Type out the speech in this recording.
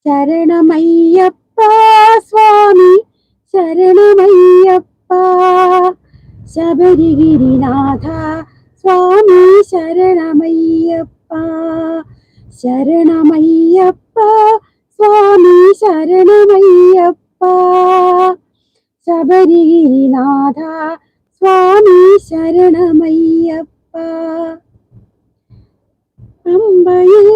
ശരണമയ്യപ്പ സ്വാമി ശരണമയ്യപ്പ ശബരിഗിരിനാഥ സ്വാമി ശരണമയ്യപ്പ ശരണമയ്യപ്പ സ്വാമി ശരണമയ്യപ്പ ശബരിഗിരിനാഥ സ്വാമി ശരണമയ്യപ്പ പമ്പയിൽ